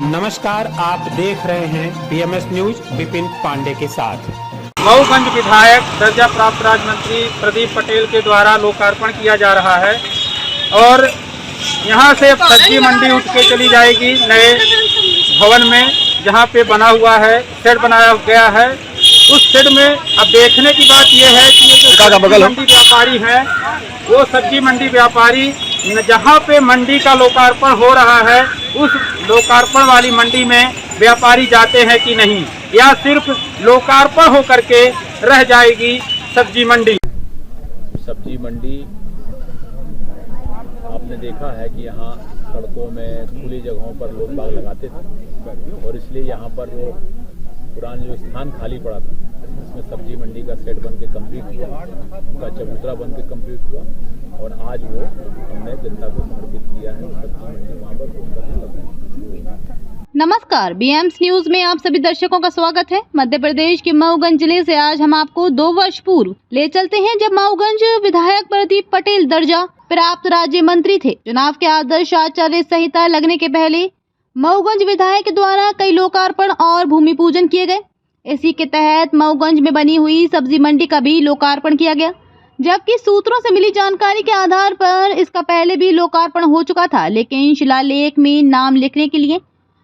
नमस्कार, आप देख रहे हैं बीएमएस न्यूज विपिन पांडे के साथ। मऊगंज विधायक दर्जा प्राप्त राज्य मंत्री प्रदीप पटेल के द्वारा लोकार्पण किया जा रहा है और यहां से सब्जी मंडी उठ के चली जाएगी नए भवन में, जहां पे बना हुआ है शेड बनाया गया है। उस शेड में अब देखने की बात यह है कि ये जो सब्जी मंडी व्यापारी हैं वो सब्जी मंडी व्यापारी जहां पे मंडी का लोकार्पण हो रहा है उस लोकार्पण वाली मंडी में व्यापारी जाते हैं कि नहीं, या सिर्फ लोकार्पण हो करके रह जाएगी सब्जी मंडी। सब्जी मंडी आपने देखा है कि यहाँ सड़कों में खुली जगहों पर लोग बाग लगाते थे और इसलिए यहाँ पर वो पुराना जो स्थान खाली पड़ा था इसमें सब्जी मंडी का सेट बन के कम्प्लीट हुआ, उनका चबूतरा बन के कम्प्लीट हुआ और आज वो हमने जनता को समर्पित किया है। सब्जी मंडी वहाँ पर नमस्कार, बीएम्स न्यूज में आप सभी दर्शकों का स्वागत है। मध्य प्रदेश के मऊगंज जिले से आज हम आपको 2 वर्ष पूर्व ले चलते हैं, जब मऊगंज विधायक प्रदीप पटेल दर्जा प्राप्त राज्य मंत्री थे। चुनाव के आदर्श आचार संहिता लगने के पहले मऊगंज विधायक के द्वारा कई लोकार्पण और भूमि पूजन किए गए। इसी के तहत मऊगंज में बनी हुई सब्जी मंडी का भी लोकार्पण किया गया, जबकि सूत्रों से मिली जानकारी के आधार पर इसका पहले भी लोकार्पण हो चुका था, लेकिन शिलालेख में नाम लिखने के लिए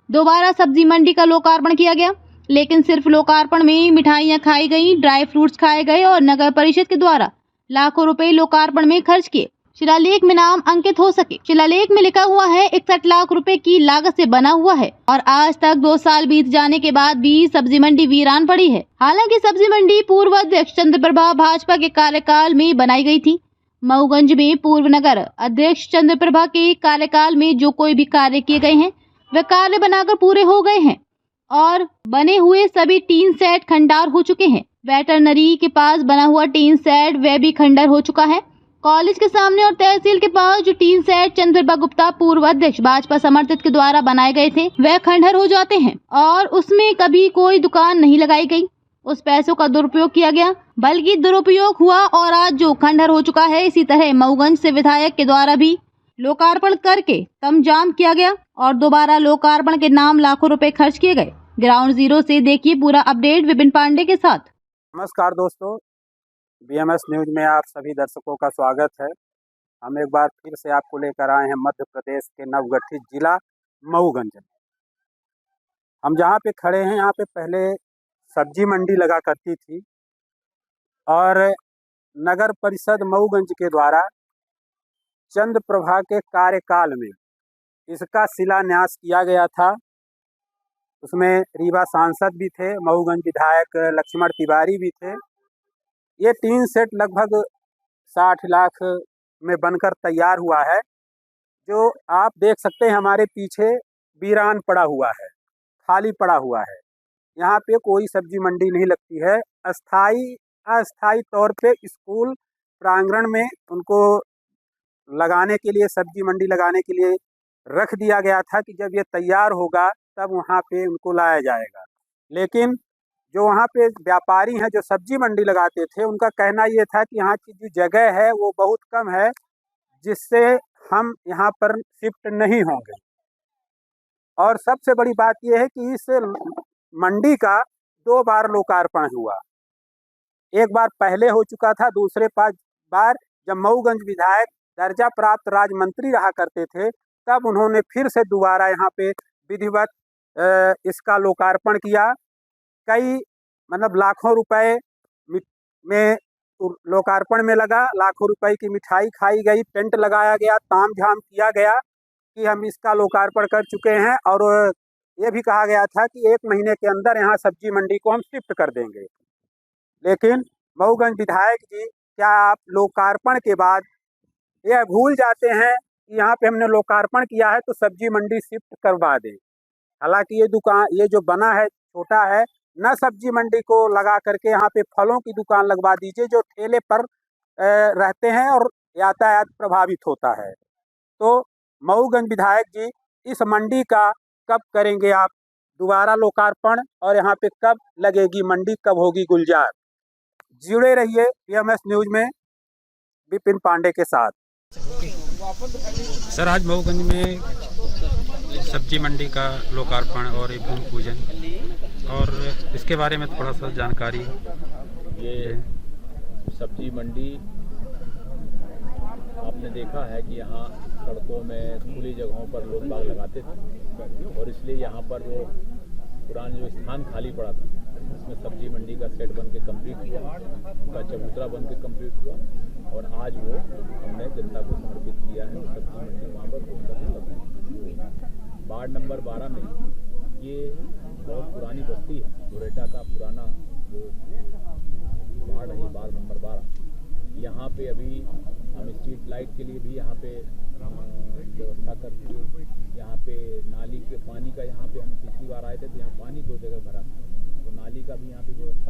दोबारा सब्जी मंडी का लोकार्पण किया गया। लेकिन सिर्फ लोकार्पण में मिठाइयां खाई गई, ड्राई फ्रूट्स खाए गए और नगर परिषद के द्वारा लाखों रुपए लोकार्पण में खर्च किए शिलालेख में नाम अंकित हो सके। शिलालेख में लिखा हुआ है 61 लाख रुपए की लागत से बना हुआ है और आज तक 2 साल बीत जाने के बाद भी सब्जी मंडी वीरान पड़ी है। हालांकि सब्जी मंडी पूर्व अध्यक्ष चंद्रप्रभा भाजपा के कार्यकाल में बनाई गई थी। मऊगंज में पूर्व नगर अध्यक्ष चंद्रप्रभा के कार्यकाल में जो कोई भी कार्य किए गए हैं वे कार्य बनाकर पूरे हो गए हैं और बने हुए सभी टीन सेट खंडार हो चुके हैं। वेटरनरी के पास बना हुआ टीन सेट वह भी खंडर हो चुका है। कॉलेज के सामने और तहसील के पास जो टीन सेट चंद्रप्रभा गुप्ता पूर्व अध्यक्ष भाजपा समर्थित के द्वारा बनाए गए थे वह खंडर हो जाते हैं और उसमें कभी कोई दुकान नहीं लगाई गई। उस पैसों का दुरुपयोग किया गया, बल्कि दुरुपयोग हुआ और आज जो खंडर हो चुका है। इसी तरह मऊगंज से विधायक के द्वारा भी लोकार्पण करके तमजाम किया गया और दोबारा लोकार्पण के नाम लाखों रुपए खर्च किए गए। ग्राउंड जीरो से देखिए पूरा अपडेट विपिन पांडे के साथ। नमस्कार दोस्तों, बीएमएस न्यूज में आप सभी दर्शकों का स्वागत है। हम एक बार फिर से आपको लेकर आए हैं मध्य प्रदेश के नवगठित जिला मऊगंज में। हम जहाँ पे खड़े हैं यहाँ पे पहले सब्जी मंडी लगा करती थी और नगर परिषद मऊगंज के द्वारा चंद्रप्रभा के कार्यकाल में इसका शिलान्यास किया गया था। उसमें रीवा सांसद भी थे, मऊगंज विधायक लक्ष्मण तिवारी भी थे। ये टीन सेट लगभग 60 लाख में बनकर तैयार हुआ है, जो आप देख सकते हैं हमारे पीछे वीरान पड़ा हुआ है, खाली पड़ा हुआ है। यहाँ पे कोई सब्जी मंडी नहीं लगती है। अस्थाई तौर पे स्कूल प्रांगण में उनको लगाने के लिए, सब्जी मंडी लगाने के लिए रख दिया गया था कि जब ये तैयार होगा तब वहाँ पे उनको लाया जाएगा। लेकिन जो वहाँ पे व्यापारी हैं जो सब्जी मंडी लगाते थे, उनका कहना ये था कि यहाँ की जो जगह है वो बहुत कम है, जिससे हम यहाँ पर शिफ्ट नहीं होंगे। और सबसे बड़ी बात ये है कि इस मंडी का 2 बार लोकार्पण हुआ। एक बार पहले हो चुका था, दूसरे बार जब मऊगंज विधायक दर्जा प्राप्त राज्य मंत्री रहा करते थे तब उन्होंने फिर से दोबारा यहाँ पे विधिवत इसका लोकार्पण किया। कई लाखों रुपए में लोकार्पण में लगा, लाखों रुपए की मिठाई खाई गई, टेंट लगाया गया, तामझाम किया गया कि हम इसका लोकार्पण कर चुके हैं और ये भी कहा गया था कि 1 महीने के अंदर यहाँ सब्जी मंडी को हम शिफ्ट कर देंगे। लेकिन मऊगंज विधायक जी क्या आप लोकार्पण के बाद यह भूल जाते हैं कि यहाँ पे हमने लोकार्पण किया है तो सब्जी मंडी शिफ्ट करवा दें। हालांकि ये जो बना है छोटा है, न सब्जी मंडी को लगा करके यहाँ पे फलों की दुकान लगवा दीजिए जो ठेले पर रहते हैं और यातायात प्रभावित होता है। तो मऊगंज विधायक जी इस मंडी का कब करेंगे आप दोबारा लोकार्पण और यहाँ पे कब लगेगी मंडी, कब होगी गुलजार? जुड़े रहिए बीएमएस न्यूज में विपिन पांडे के साथ। सर, आज मऊगंज में सब्जी मंडी का लोकार्पण और ये भूमि पूजन, और इसके बारे में थोड़ा सा जानकारी। ये सब्जी मंडी आपने देखा है कि यहाँ सड़कों में खुली जगहों पर लोग बाग लगाते थे और इसलिए यहाँ पर वो पुराना जो स्थान खाली पड़ा था इसमें सब्जी मंडी का सेट बन के कम्प्लीट हुआ, उनका चबूतरा बन के कम्प्लीट हुआ और आज वो हमने जनता को समर्पित किया है। सब्जी मंडी वहाँ पर वार्ड नंबर 12 में ये बहुत पुरानी बस्ती है, गोरेटा का पुराना जो वार्ड है, वार्ड नंबर 12। यहाँ पे अभी हम स्ट्रीट लाइट के लिए भी यहाँ पे व्यवस्था कर दिए। यहाँ पे नाली के पानी का, यहाँ पे हम पिछली बार आए थे तो यहाँ पानी 2 जगह भरा था, तो नाली का भी यहाँ पे व्यवस्था